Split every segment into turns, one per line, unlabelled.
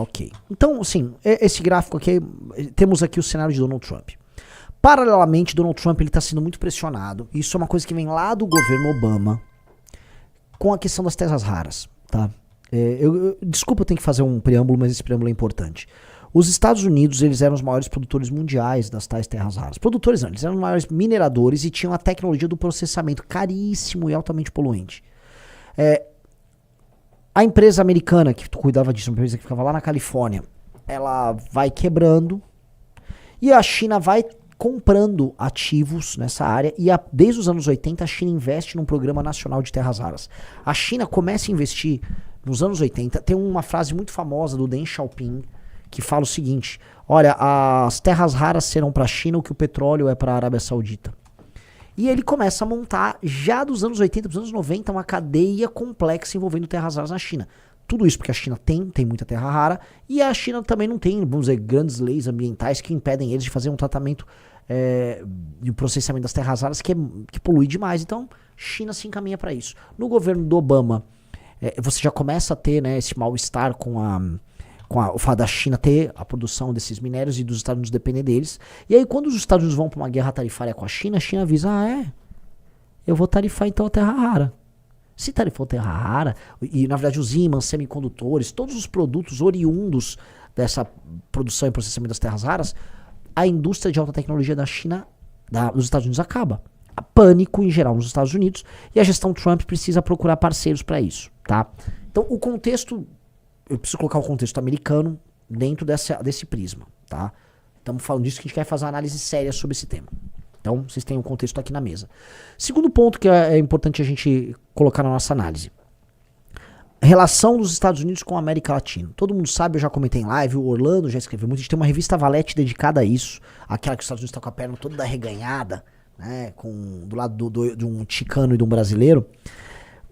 Ok. Então, assim, esse gráfico aqui, temos aqui o cenário de Donald Trump. Paralelamente, Donald Trump está sendo muito pressionado. Isso é uma coisa que vem lá do governo Obama com a questão das terras raras, tá? Desculpa, eu tenho que fazer um preâmbulo, mas esse preâmbulo é importante. Os Estados Unidos, eles eram os maiores produtores mundiais das tais terras raras. Produtores não, eles eram os maiores mineradores e tinham a tecnologia do processamento caríssimo e altamente poluente. A empresa americana que cuidava disso, uma empresa que ficava lá na Califórnia, ela vai quebrando e a China vai comprando ativos nessa área e desde os anos 80 a China investe num programa nacional de terras raras. A China começa a investir nos anos 80, tem uma frase muito famosa do Deng Xiaoping que fala o seguinte: olha, as terras raras serão para a China o que o petróleo é para a Arábia Saudita. E ele começa a montar, já dos anos 80 para os anos 90, uma cadeia complexa envolvendo terras raras na China. Tudo isso porque a China tem muita terra rara, e a China também não tem, vamos dizer, grandes leis ambientais que impedem eles de fazer um tratamento e o processamento das terras raras que polui demais. Então, China se encaminha para isso. No governo do Obama, você já começa a ter, né, esse mal-estar com o fato da China ter a produção desses minérios e dos Estados Unidos depender deles. E aí, quando os Estados Unidos vão para uma guerra tarifária com a China avisa, eu vou tarifar então a terra rara. Se tarifou terra rara, e na verdade os ímãs, semicondutores, todos os produtos oriundos dessa produção e processamento das terras raras, a indústria de alta tecnologia da China, dos Estados Unidos acaba. Há pânico em geral nos Estados Unidos, e a gestão Trump precisa procurar parceiros para isso, tá? Então o contexto, eu preciso colocar o contexto americano dentro desse prisma, tá? Estamos falando disso que a gente quer fazer uma análise séria sobre esse tema. Então, vocês têm um contexto aqui na mesa. Segundo ponto que é importante a gente colocar na nossa análise. Relação dos Estados Unidos com a América Latina. Todo mundo sabe, eu já comentei em live, o Orlando já escreveu muito, a gente tem uma revista Valete dedicada a isso, aquela que os Estados Unidos estão com a perna toda arreganhada, né, do lado de um chicano e de um brasileiro.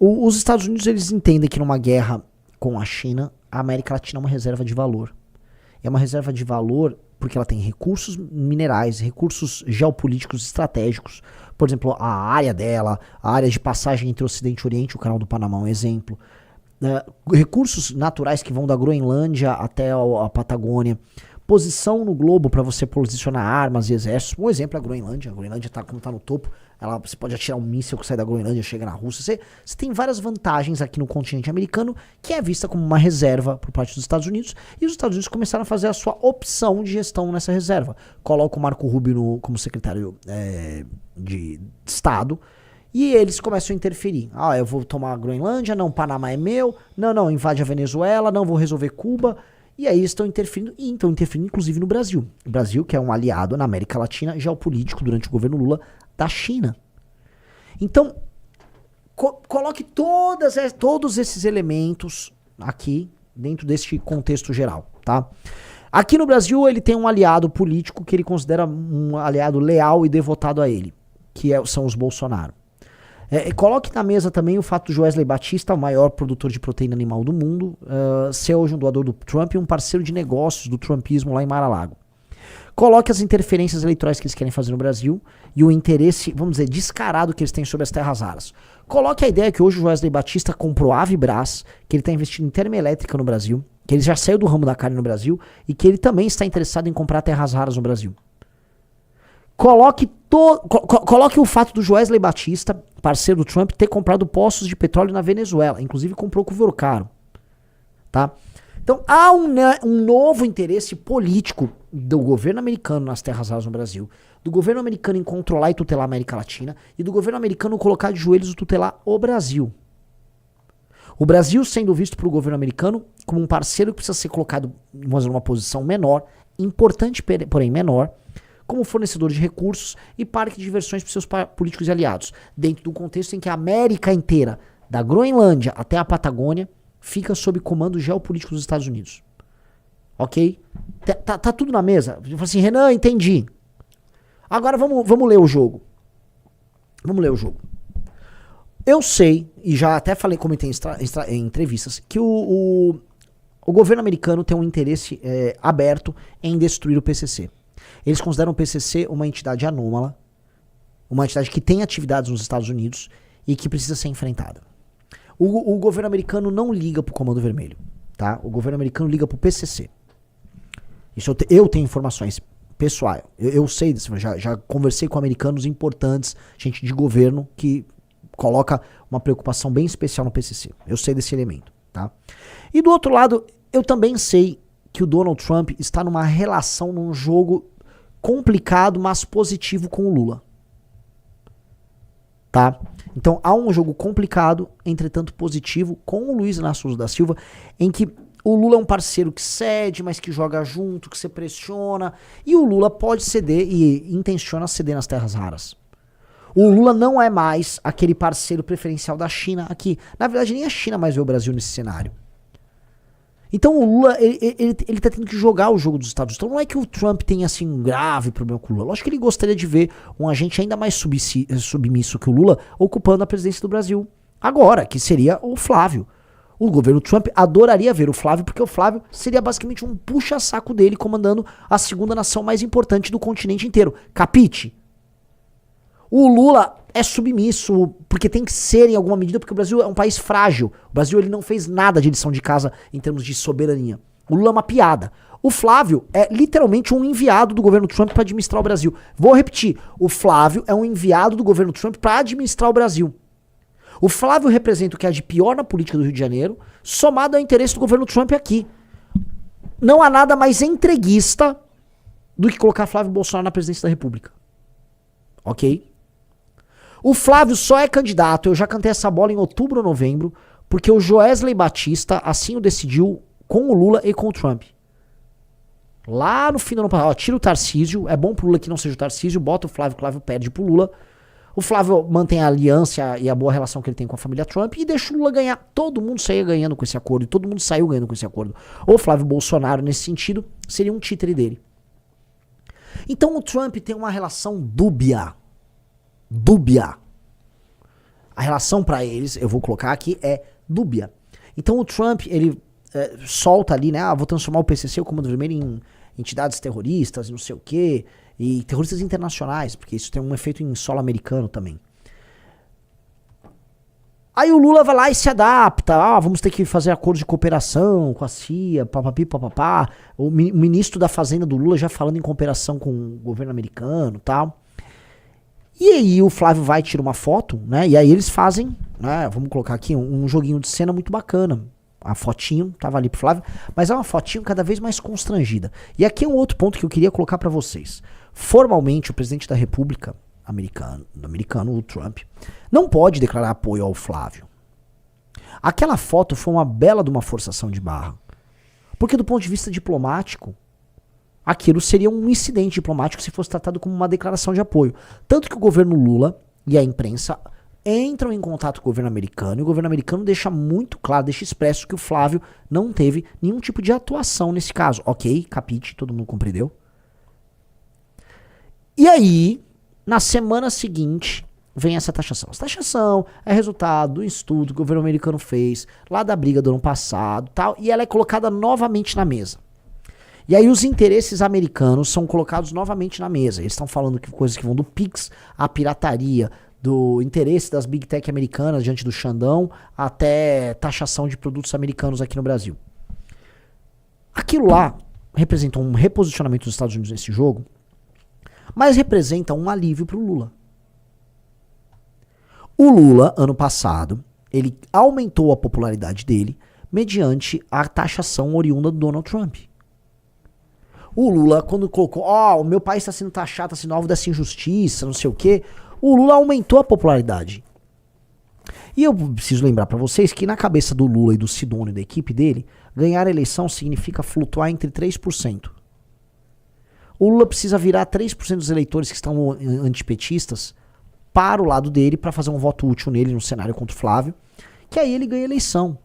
Os Estados Unidos, eles entendem que numa guerra com a China, a América Latina é uma reserva de valor. É uma reserva de valor porque ela tem recursos minerais, recursos geopolíticos estratégicos. Por exemplo, a área dela, a área de passagem entre o Ocidente e o Oriente, o Canal do Panamá é um exemplo. Recursos naturais que vão da Groenlândia até a Patagônia. Posição no globo para você posicionar armas e exércitos. Um exemplo é a Groenlândia. A Groenlândia, como está no topo, você pode atirar um míssil que sai da Groenlândia e chega na Rússia. Você tem várias vantagens aqui no continente americano, que é vista como uma reserva por parte dos Estados Unidos. E os Estados Unidos começaram a fazer a sua opção de gestão nessa reserva. Coloca o Marco Rubio como secretário de Estado. E eles começam a interferir. Eu vou tomar a Groenlândia, não, Panamá é meu. Não, invade a Venezuela, não, vou resolver Cuba. E aí estão interferindo, inclusive no Brasil. O Brasil, que é um aliado na América Latina, geopolítico durante o governo Lula, da China. Então, coloque todos esses elementos aqui, dentro deste contexto geral, tá? Aqui no Brasil, ele tem um aliado político que ele considera um aliado leal e devotado a ele, que são os Bolsonaro. Coloque na mesa também o fato do Wesley Batista, o maior produtor de proteína animal do mundo, ser hoje um doador do Trump e um parceiro de negócios do trumpismo lá em Mar-a-Lago. Coloque as interferências eleitorais que eles querem fazer no Brasil e o interesse, vamos dizer, descarado que eles têm sobre as terras raras. Coloque a ideia que hoje o Wesley Batista comprou a Avibras, que ele está investindo em termoelétrica no Brasil, que ele já saiu do ramo da carne no Brasil e que ele também está interessado em comprar terras raras no Brasil. Coloque o fato do Wesley Batista, parceiro do Trump, ter comprado poços de petróleo na Venezuela. Inclusive comprou com o ouro caro. Tá? Então há um novo interesse político do governo americano nas terras raras no Brasil, do governo americano em controlar e tutelar a América Latina e do governo americano colocar de joelhos e tutelar o Brasil. O Brasil sendo visto pelo governo americano como um parceiro que precisa ser colocado numa posição menor, importante porém menor, como fornecedor de recursos e parque de diversões para seus políticos e aliados, dentro do contexto em que a América inteira, da Groenlândia até a Patagônia, fica sob comando geopolítico dos Estados Unidos. Ok? Tá tudo na mesa. Eu falei assim, Renan, entendi. Agora vamos ler o jogo. Vamos ler o jogo. Eu sei, e já até comentei em entrevistas, que o governo americano tem um interesse aberto em destruir o PCC. Eles consideram o PCC uma entidade anômala, uma entidade que tem atividades nos Estados Unidos e que precisa ser enfrentada. O governo americano não liga pro Comando Vermelho. tá? O governo americano liga pro PCC. Isso eu tenho informações pessoais. Eu sei disso, já conversei com americanos importantes, gente de governo, que coloca uma preocupação bem especial no PCC. Eu sei desse elemento, tá? E do outro lado, eu também sei que o Donald Trump está numa relação, num jogo complicado, mas positivo com o Lula. Tá? Então há um jogo complicado, entretanto positivo, com o Luiz Inácio Lula da Silva, em que o Lula é um parceiro que cede, mas que joga junto, que se pressiona, e o Lula pode ceder e intenciona ceder nas terras raras. O Lula não é mais aquele parceiro preferencial da China aqui. Na verdade, nem a China mais vê o Brasil nesse cenário. Então o Lula, ele tá tendo que jogar o jogo dos Estados Unidos. Então não é que o Trump tenha assim um grave problema com o Lula. Lógico que ele gostaria de ver um agente ainda mais submisso que o Lula ocupando a presidência do Brasil. Agora, que seria o Flávio. O governo Trump adoraria ver o Flávio, porque o Flávio seria basicamente um puxa-saco dele comandando a segunda nação mais importante do continente inteiro. Capite? O Lula é submisso, porque tem que ser em alguma medida, porque o Brasil é um país frágil. O Brasil ele não fez nada de lição de casa em termos de soberania. O Lula é uma piada. O Flávio é literalmente um enviado do governo Trump para administrar o Brasil. Vou repetir, o Flávio é um enviado do governo Trump para administrar o Brasil. O Flávio representa o que há de pior na política do Rio de Janeiro, somado ao interesse do governo Trump aqui. Não há nada mais entreguista do que colocar Flávio Bolsonaro na presidência da República. Ok? O Flávio só é candidato, eu já cantei essa bola em outubro ou novembro, porque o Joesley Batista assim o decidiu com o Lula e com o Trump. Lá no fim do ano passado, tira o Tarcísio, é bom pro Lula que não seja o Tarcísio, bota o Flávio perde pro Lula. O Flávio mantém a aliança e a boa relação que ele tem com a família Trump e deixa o Lula ganhar. Todo mundo saía ganhando com esse acordo e todo mundo saiu ganhando com esse acordo. O Flávio Bolsonaro, nesse sentido, seria um títere dele. Então o Trump tem uma relação dúbia. Dúbia. A relação pra eles, eu vou colocar aqui, é dúbia. Então o Trump, ele solta ali, né? Vou transformar o PCC, o Comando Vermelho, em entidades terroristas e não sei o quê. E terroristas internacionais, porque isso tem um efeito em solo americano também. Aí o Lula vai lá e se adapta. Vamos ter que fazer acordo de cooperação com a CIA, papapi, papapá. O ministro da Fazenda do Lula já falando em cooperação com o governo americano e tal. E aí o Flávio vai e tira uma foto, né? E aí eles fazem, né? Vamos colocar aqui um joguinho de cena muito bacana. A fotinho tava ali pro Flávio, mas é uma fotinho cada vez mais constrangida. E aqui é um outro ponto que eu queria colocar pra vocês. Formalmente, o presidente da República americano, o Trump, não pode declarar apoio ao Flávio. Aquela foto foi uma bela de uma forçação de barra. Porque do ponto de vista diplomático, aquilo seria um incidente diplomático se fosse tratado como uma declaração de apoio. Tanto que o governo Lula e a imprensa entram em contato com o governo americano e o governo americano deixa muito claro, deixa expresso que o Flávio não teve nenhum tipo de atuação nesse caso. Ok, capite, todo mundo compreendeu? E aí, na semana seguinte, vem essa taxação. Essa taxação é resultado do estudo que o governo americano fez lá da briga do ano passado, tal, e ela é colocada novamente na mesa. E aí os interesses americanos são colocados novamente na mesa. Eles estão falando que coisas que vão do Pix à pirataria, do interesse das Big Tech americanas diante do Xandão, até taxação de produtos americanos aqui no Brasil. Aquilo lá representa um reposicionamento dos Estados Unidos nesse jogo, mas representa um alívio para o Lula. O Lula, ano passado, ele aumentou a popularidade dele mediante a taxação oriunda do Donald Trump. O Lula, quando colocou, o meu país está sendo taxado, está sendo alvo dessa injustiça, não sei o quê, o Lula aumentou a popularidade. E eu preciso lembrar para vocês que na cabeça do Lula e do Sidônio e da equipe dele, ganhar a eleição significa flutuar entre 3%. O Lula precisa virar 3% dos eleitores que estão antipetistas para o lado dele para fazer um voto útil nele no cenário contra o Flávio, que aí ele ganha a eleição.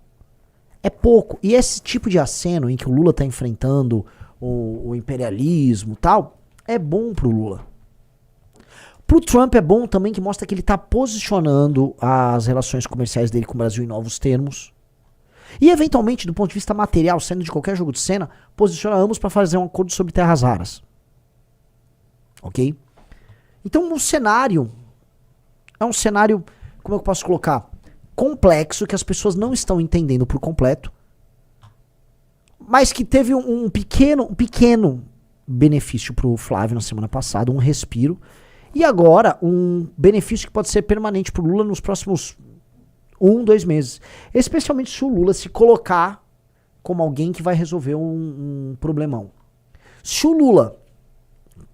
É pouco. E esse tipo de aceno em que o Lula está enfrentando o imperialismo e tal, é bom pro Lula. Pro Trump é bom também que mostra que ele está posicionando as relações comerciais dele com o Brasil em novos termos. E eventualmente, do ponto de vista material, saindo de qualquer jogo de cena, posiciona ambos para fazer um acordo sobre terras raras. Ok? Então o cenário é um cenário, como eu posso colocar, complexo, que as pessoas não estão entendendo por completo. mas que teve um pequeno benefício pro Flávio na semana passada, um respiro. E agora, um benefício que pode ser permanente pro Lula nos próximos 2 meses. Especialmente se o Lula se colocar como alguém que vai resolver um problemão. Se o Lula,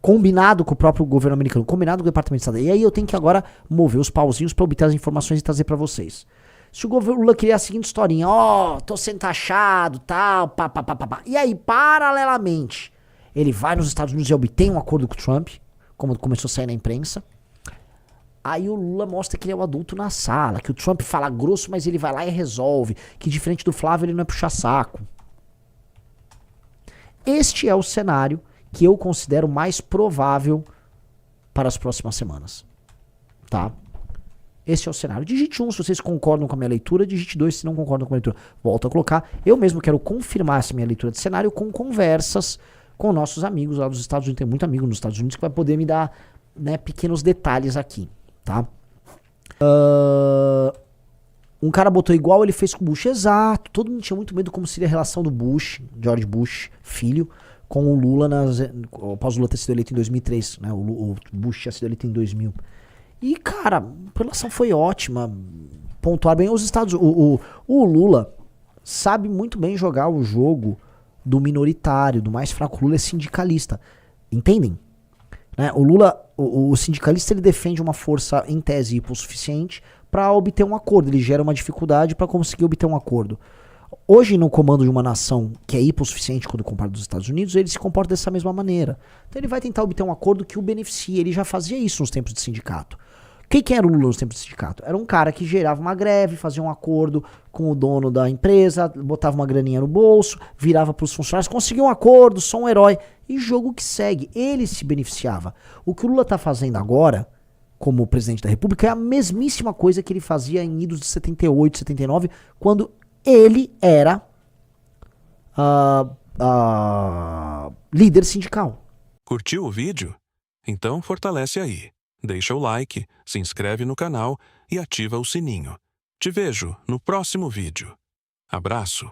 combinado com o próprio governo americano, combinado com o Departamento de Estado, e aí eu tenho que agora mover os pauzinhos para obter as informações e trazer para vocês. Se o governo Lula queria a seguinte historinha, tô sendo taxado, tal, pá. E aí, paralelamente, ele vai nos Estados Unidos e obtém um acordo com o Trump, como começou a sair na imprensa. Aí o Lula mostra que ele é o adulto na sala, que o Trump fala grosso, mas ele vai lá e resolve, que diferente do Flávio ele não é puxar saco. Este é o cenário que eu considero mais provável para as próximas semanas. Tá? Esse é o cenário. Digite 1 se vocês concordam com a minha leitura, digite 2 se não concordam com a minha leitura. Volto a colocar. Eu mesmo quero confirmar essa minha leitura de cenário com conversas com nossos amigos lá dos Estados Unidos. Tem muito amigo nos Estados Unidos que vai poder me dar, né, pequenos detalhes aqui. Tá? Um cara botou igual ele fez com o Bush. Exato. Todo mundo tinha muito medo como seria a relação do Bush, George Bush, filho, com o Lula após o Lula ter sido eleito em 2003. Né? O Bush tinha sido eleito em 2000. E, cara, a relação foi ótima. Pontuar bem os Estados Unidos. O Lula sabe muito bem jogar o jogo do minoritário, do mais fraco. O Lula é sindicalista. Entendem? Né? O Lula, o sindicalista, ele defende uma força em tese hipossuficiente para obter um acordo. Ele gera uma dificuldade para conseguir obter um acordo. Hoje, no comando de uma nação que é hipossuficiente quando comparado dos Estados Unidos, ele se comporta dessa mesma maneira. Então ele vai tentar obter um acordo que o beneficie. Ele já fazia isso nos tempos de sindicato. Quem era o Lula nos tempos de sindicato? Era um cara que gerava uma greve, fazia um acordo com o dono da empresa, botava uma graninha no bolso, virava para os funcionários, conseguia um acordo, sou um herói. E jogo que segue. Ele se beneficiava. O que o Lula está fazendo agora, como presidente da República, é a mesmíssima coisa que ele fazia em idos de 78, 79, quando ele era líder sindical.
Curtiu o vídeo? Então fortalece aí. Deixa o like, se inscreve no canal e ativa o sininho. Te vejo no próximo vídeo. Abraço.